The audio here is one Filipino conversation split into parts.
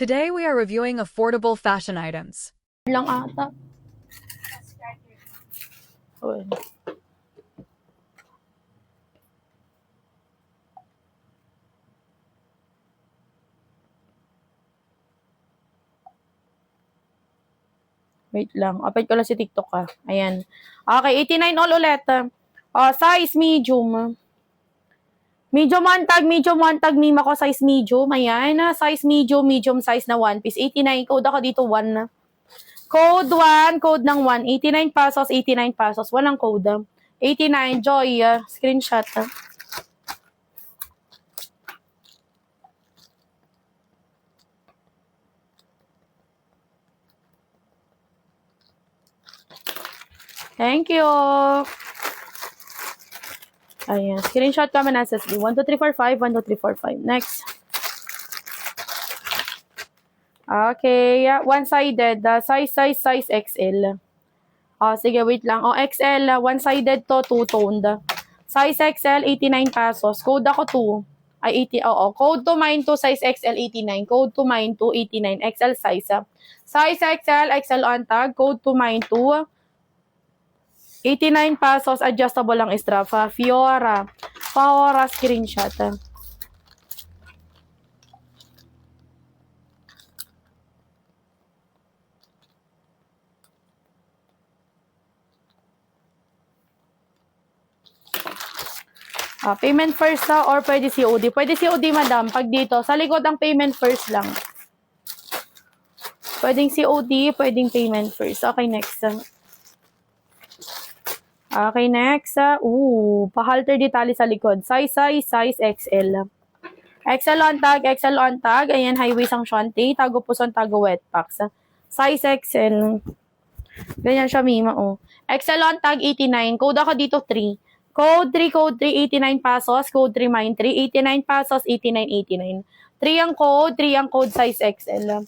Today we are reviewing affordable fashion items. Lang ata. Uy. Wait lang. Open ko lang si TikTok Ayan. Okay, 89 all ulit. Size medium. Medium one tag meme ako, size medium. Ayan, size medium, medium size na one piece. 89, code ako dito 1 na. Code 1, code ng 1. 89 pesos, 89 pesos. Walang code. 89, Joy. Screenshot. Thank you. Ayan. Screenshot kami na SSD. 12345, 12345. Next. Okay. One-sided. Size XL. Sige, wait lang. XL. One-sided to, two-toned. Size XL, 89 pesos. Code ako 2. Ay, 80. Code to mine to, size XL, 89. Code to mine to, 89. XL size. Size XL, XL on tag. Code to mine to, 89 pesos, adjustable lang strap. Fiora screenshot. Payment first or pwede COD? Pwede COD, madam. Pag dito, sa likod ang payment first lang. Pwedeng COD, pwedeng payment first. Okay, next. Okay, next. Pa-halter detalye sa likod. Size XL. XL on tag. Ayan, highway sanction. Tago puson, tago wet packs. Size XL. Ganyan siya, Mima, XL on tag, 89. Code ako dito, 3. Code 3, 89 pesos. Code 3, mine 3, 89 pesos, 89. 3 ang code, size XL.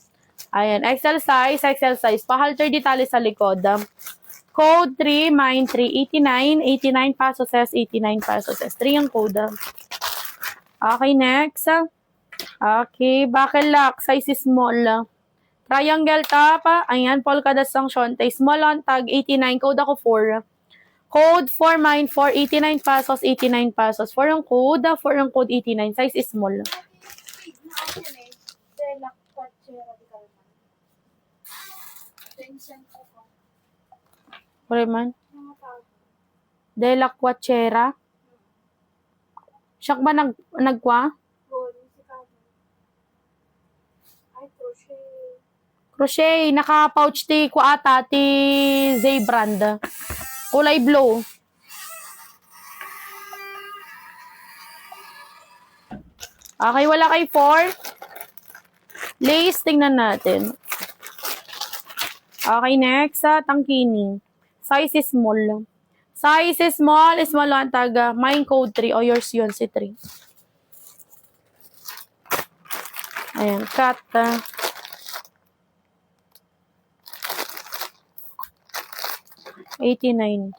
Ayan, XL size. Pa-halter detalye sa likod. Code 3, mine 3, 89 pesos, 89 pesos. 3 ang code. Okay, next. Okay, buckle lock, size small. Triangle top, ayan, polka dot sanction. Small on tag, 89, code ako 4. Code 4, mine 4, 89 pesos, 89 pesos. 4 ang code, 89, size is small. Pare man? De la Quachera? Siyak ba nagkwa? Crochet, naka-pouch ti kwa ata ti Zay brand. Kulay blue. Okay, wala kay 4. Lace, tingnan natin. Okay, next. Tangkini. Size is small. Size is small ang taga. Mine code 3. O yours yun, si 3. Ayan, cut. 89.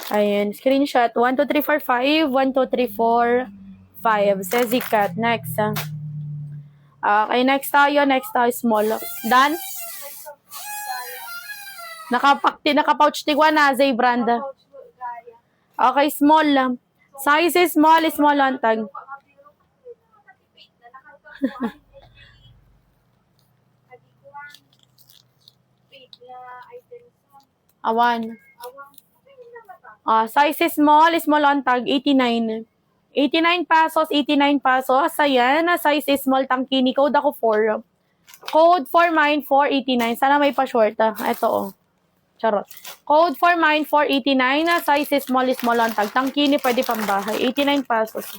Ayan, screenshot. 1, 2, 3, 4, 5. 1, 2, 3, 4, 5. Says cut. Next. Okay, next tayo. Small. Done? Naka-pouch tigwa na, Zay brand. Okay, small. Size is small on tag. Awan. Size is small on tag, 89. 89 pesos, 89 pesos. Ayan, size is small, tangkini. Code ako 4. Code 4, mine 489. Sana may pa-short. Ito, Charot. Code 4, mine 489. Size is small on tag. Tangkini, pwede pambahay. 89 pesos.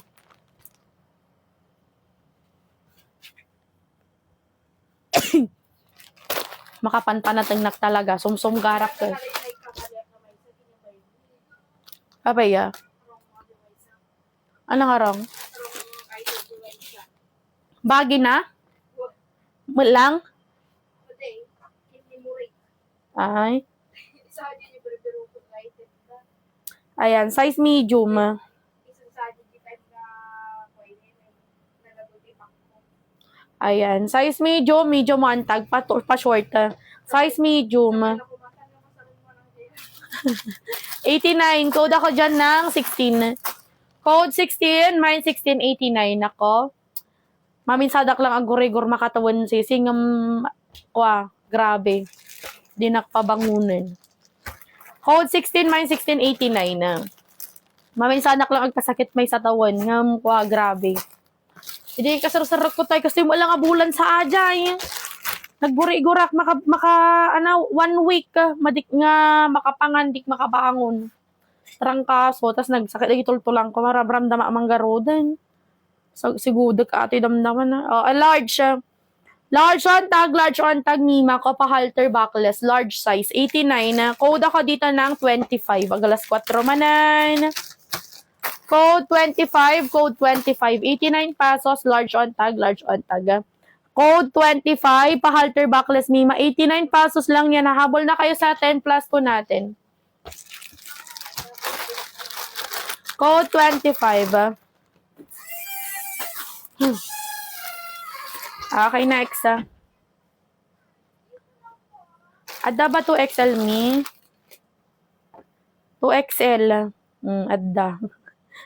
Makapanpanatagnak talaga. Sumsum garak ko. Abaya. Anong arong? Bagi na? Lang? Ay. Ayan, size medium. Ayan, size medium, medium one tag, pa short. Size medium. 89, code ako dyan ng 16. Code 16, mine 1689 ako. Maminsadak lang ang gurigor makatawan sising. Grabe. Di nakpabangunan. Code 16, mine 1689 na. Maminsadak lang ang kasakit may sa tawan. Grabe. Hindi kasarap-sarap ko tayo kasi wala nga bulan sa ajay. Nagburi-gurak, 1 week, madik nga, makapangandik, makabangon. Trangkaso, tas nagsakit, itultulang ko, marabramdam ang garodan. So, siguro ka ati damdaman na. Large, large on tag, Nima ko, pa-halter backless, large size, 89 na. Code ako dito ng 25, agalas 4 manan. Code 25, code 25, 89 pesos, large on tag, large on tag. Code 25, pa-halter backless Mima. 89 pesos lang yan. Nahabol na kayo sa 10 plus po natin. Code 25. Okay, next. Adda ba 2XL mi? 2XL. Adda.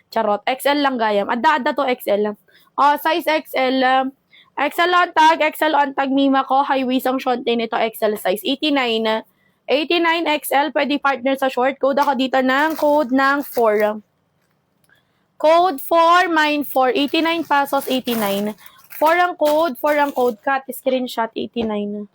Charot. XL lang gayam. Adda 2XL. Size XL. XL on tag Mima ko, high waist ang shonte nito, XL size, 89. 89 XL, pwede partner sa short. Code ako dito ng code ng 4. Code 4, mine 4, 89 pesos, 89. 4 ang code, cut, screenshot, 89.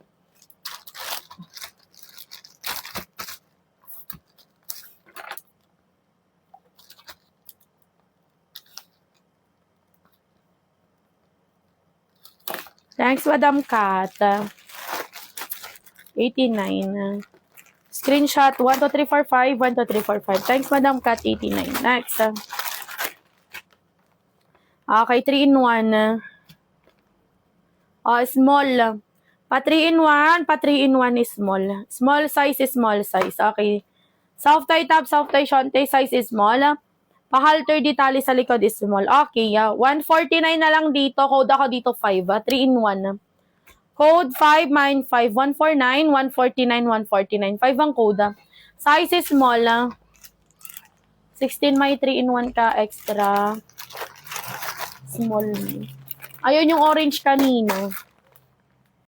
Thanks, Madam Kat. 89. Screenshot 12345, 12345. Thanks, Madam Kat. 89. Next. Okay, 3-in-1. Small. Pa 3-in-1, pa 3-in-1 is small. Small size is small size. Okay. Soft tie top, soft tie shonte, size is small. Pa-halter detali sa likod is small. Okay, 149 na lang dito. Code ako dito 5, 3-in-1. Code 5, mine 5, 149, 149, 149. 5 ang code. Size is small. 16 may 3-in-1 ka extra. Small. Ayun yung orange kanina.